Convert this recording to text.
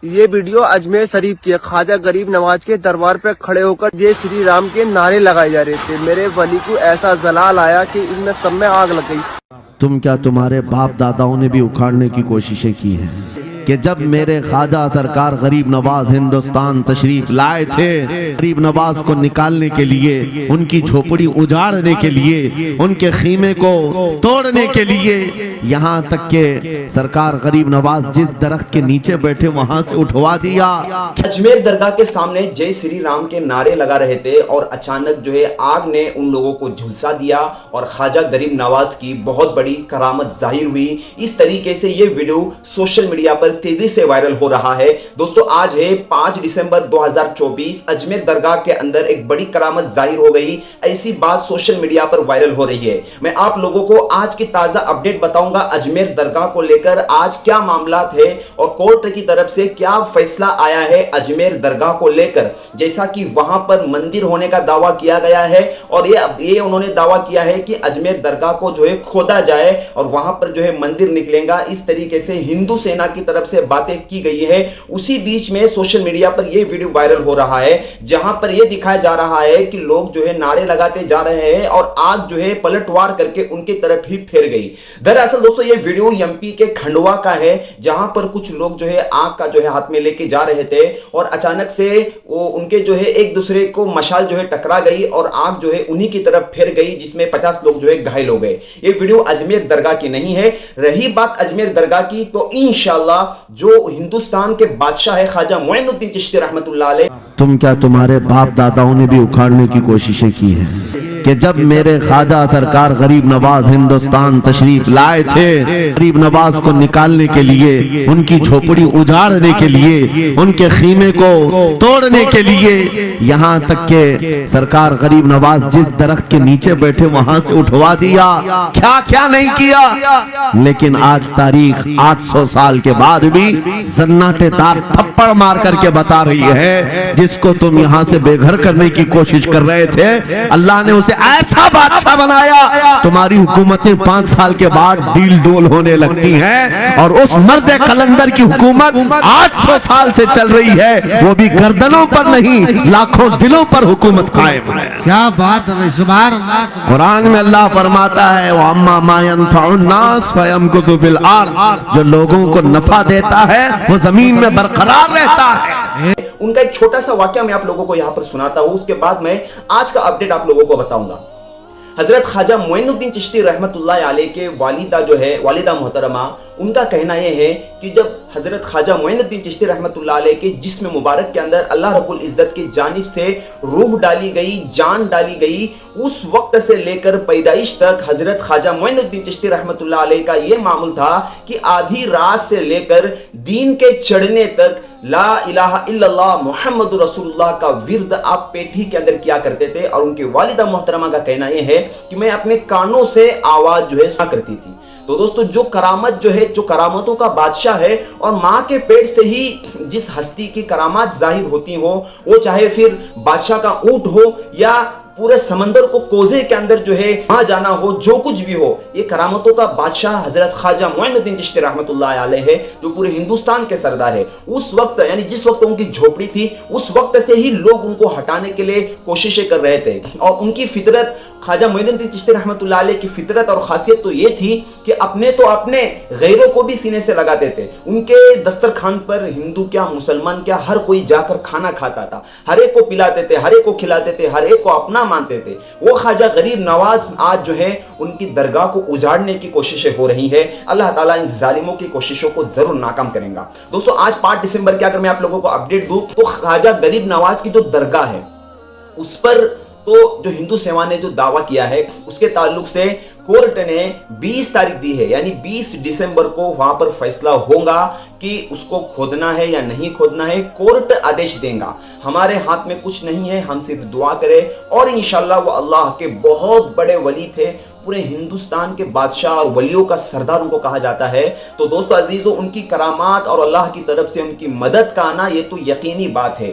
یہ ویڈیو اجمیر شریف کے خواجہ غریب نواز کے دربار پہ کھڑے ہو کر جے شری رام کے نعرے لگائے جا رہے تھے۔ میرے ولی کو ایسا زلال آیا کہ ان میں سب میں آگ لگ گئی۔ تم کیا تمہارے باپ داداؤں نے بھی اکھاڑنے کی کوششیں کی ہیں کہ جب میرے خواجہ سرکار غریب نواز ہندوستان تشریف لائے تھے، غریب نواز کو نکالنے کے لیے، ان کی جھوپڑی اجاڑنے کے لیے، ان کے خیمے کو توڑنے کے لیے، یہاں تک کہ سرکار غریب نواز جس درخت کے نیچے بیٹھے وہاں سے اٹھوا دیا۔ اجمیر درگاہ کے سامنے جے شری رام کے نعرے لگا رہے تھے اور اچانک جو ہے آگ نے ان لوگوں کو جھلسا دیا اور خواجہ غریب نواز کی بہت بڑی کرامت ظاہر ہوئی۔ اس طریقے سے یہ ویڈیو سوشل میڈیا پر تیزی سے وائرل ہو رہا ہے۔ دوستو آج ہے 5 دسمبر 2024، اجمیر درگاہ کے اندر ایک بڑی کرامت ظاہر ہو گئی۔ ایسی بات سوشل میڈیا پر وائرل ہو رہی ہے۔ میں آپ لوگوں کو آج کی تازہ اپڈیٹ بتاؤں گا اجمیر درگاہ کو لے کر آج کیا معاملات ہے اور کورٹ کی طرف سے کیا فیصلہ آیا ہے اجمیر درگاہ کو لے کر، جیسا کہ وہاں پر مندر ہونے کا دعویٰ کیا گیا ہے اور یہ انہوں نے دعویٰ کیا ہے کہ اجمیر درگاہ کو جو ہے کھودا جائے اور وہاں پر جو ہے مندر نکلے گا۔ اس طریقے سے ہندو سینا کی طرف سے باتیں کی گئی ہے۔ اسی بیچ میں سوشل میڈیا پر یہ ویڈیو وائرل ہو رہا ہے جہاں پر یہ دکھایا جا رہا ہے کہ لوگ جو ہے نعرے لگاتے جا رہے ہیں اور آگ جو ہے پلٹوار کر کے ان کی طرف ہی پھیر گئی۔ دراصل دوستو یہ ویڈیو ایم پی کے کھنڈوا کا ہے جہاں پر کچھ لوگ جو ہے آگ کا جو ہے ہاتھ میں لے کے جا رہے تھے اور اچانک سے وہ ان کے جو ہے ایک دوسرے کو مشال جو ہے ٹکرا گئی اور آگ جو ہے انہی کی طرف پھیر گئی جس میں 50 لوگ جو ہے گھائل ہو گئے۔ یہ ویڈیو اجمیر درگاہ کی نہیں ہے۔ رہی بات اجمیر درگاہ کی تو انشاءاللہ جو ہندوستان کے بادشاہ ہے خواجہ معین الدین چشتی رحمت اللہ علیہ، تم کیا تمہارے باپ داداؤں نے بھی اکھاڑنے کی کوششیں کی ہیں کہ جب میرے خواجہ سرکار غریب نواز ہندوستان تشریف لائے تھے، غریب نواز کو نکالنے کے لیے، ان کی جھوپڑی اجاڑنے کے لیے، ان کے خیمے کو توڑنے کے لیے، یہاں تک کہ سرکار غریب نواز جس درخت کے نیچے بیٹھے وہاں سے اٹھوا دیا، کیا نہیں کیا۔ لیکن آج تاریخ 800 سال کے بعد بھی زناٹے دار تھپڑ مار کر کے بتا رہی ہے جس کو تم یہاں سے بے گھر کرنے کی کوشش کر رہے تھے، اللہ نے اسے ایسا بادشاہ بنایا۔ تمہاری حکومتیں 5 سال کے بعد ڈیل ڈول ہونے لگتی ہیں اور اس مرد قلندر کی حکومت 800 سال سے چل رہی ہے، وہ بھی گردنوں پر نہیں لاکھوں دلوں پر حکومت قائم ہے۔ کیا بات ہے، سبحان اللہ۔ قرآن میں اللہ فرماتا ہے وَأَمَّا مَا يَنْفَعُ النَّاسَ فَيَمْكُثُ فِي الْأَرْضِ، جو لوگوں کو نفع دیتا ہے وہ زمین میں برقرار رہتا ہے۔ ان کا ایک چھوٹا سا واقعہ میں آپ لوگوں کو یہاں پر سناتا ہوں، اس کے بعد میں آج کا اپڈیٹ آپ لوگوں کو بتاؤں گا۔ حضرت خواجہ معین الدین چشتی رحمت اللہ علیہ کے والدہ جو ہے، والدہ محترمہ، ان کا کہنا یہ ہے کہ جب حضرت خواجہ معین الدین چشتی رحمت اللہ علیہ کے جسم مبارک کے اندر اللہ رب العزت کی جانب سے روح ڈالی گئی، جان ڈالی گئی، اس وقت سے لے کر پیدائش تک حضرت خواجہ معین الدین چشتی رحمت اللہ علیہ کا یہ معمول تھا کہ آدھی رات سے لے کر دین کے چڑھنے تک لا الہ الا اللہ محمد رسول اللہ کا ورد آپ پیٹھی کے اندر کیا کرتے تھے۔ اور ان کے والدہ محترمہ کا کہنا یہ ہے کہ میں اپنے کانوں سے آواز جو ہے سنا کرتی تھی۔ تو دوستو جو کرامت جو ہے، جو کرامتوں کا بادشاہ ہے اور ماں کے پیٹ سے ہی جس ہستی کی کرامات ظاہر ہوتی ہوں، وہ چاہے پھر بادشاہ کا اونٹ ہو یا پورے سمندر کو کوزے کے اندر جو ہے وہاں جانا ہو، جو کچھ بھی ہو، یہ کرامتوں کا بادشاہ حضرت خواجہ معین الدین چشتی رحمت اللہ علیہ ہے جو پورے ہندوستان کے سردار ہے۔ اس وقت یعنی جس وقت ان کی جھوپڑی تھی، اس وقت سے ہی لوگ ان کو ہٹانے کے لیے کوششیں کر رہے تھے اور ان کی فطرت، خواجہ معین الدین چشتی رحمت اللہ علیہ کی فطرت اور خاصیت تو یہ تھی کہ اپنے غیروں کو بھی سینے سے لگاتے تھے۔ ان کے دسترخوان پر ہندو کیا مسلمان کیا ہر کوئی جا کر کھانا کھاتا تھا، ہر ایک کو پلاتے تھے، ہر ایک کو کھلاتے تھے، ہر ایک کو اپنا مانتے تھے۔ وہ خواجہ غریب نواز آج جو ہے ان کی درگاہ کو اجاڑنے کی کوششیں ہو رہی ہے۔ اللہ تعالیٰ ان ظالموں کی کوششوں کو ضرور ناکام کریں گا۔ دوستو آج 5 دسمبر کے اگر میں آپ لوگوں کو اپڈیٹ دوں تو خواجہ غریب نواز کی جو درگاہ ہے اس پر تو جو ہندو سیوا نے جو دعویٰ کیا ہے اس کے تعلق سے کورٹ نے 20 تاریخ دی ہے، یعنی 20 دسمبر کو وہاں پر فیصلہ ہوگا کہ اس کو کھودنا ہے یا نہیں کھودنا ہے۔ کورٹ آدیش دیں گا، ہمارے ہاتھ میں کچھ نہیں ہے، ہم صرف دعا کریں اور انشاءاللہ وہ اللہ کے بہت بڑے ولی تھے، پورے ہندوستان کے بادشاہ اور ولیوں کا سردار ان کو کہا جاتا ہے۔ تو دوستو عزیزو، ان کی کرامات اور اللہ کی طرف سے ان کی مدد کا آنا یہ تو یقینی بات ہے۔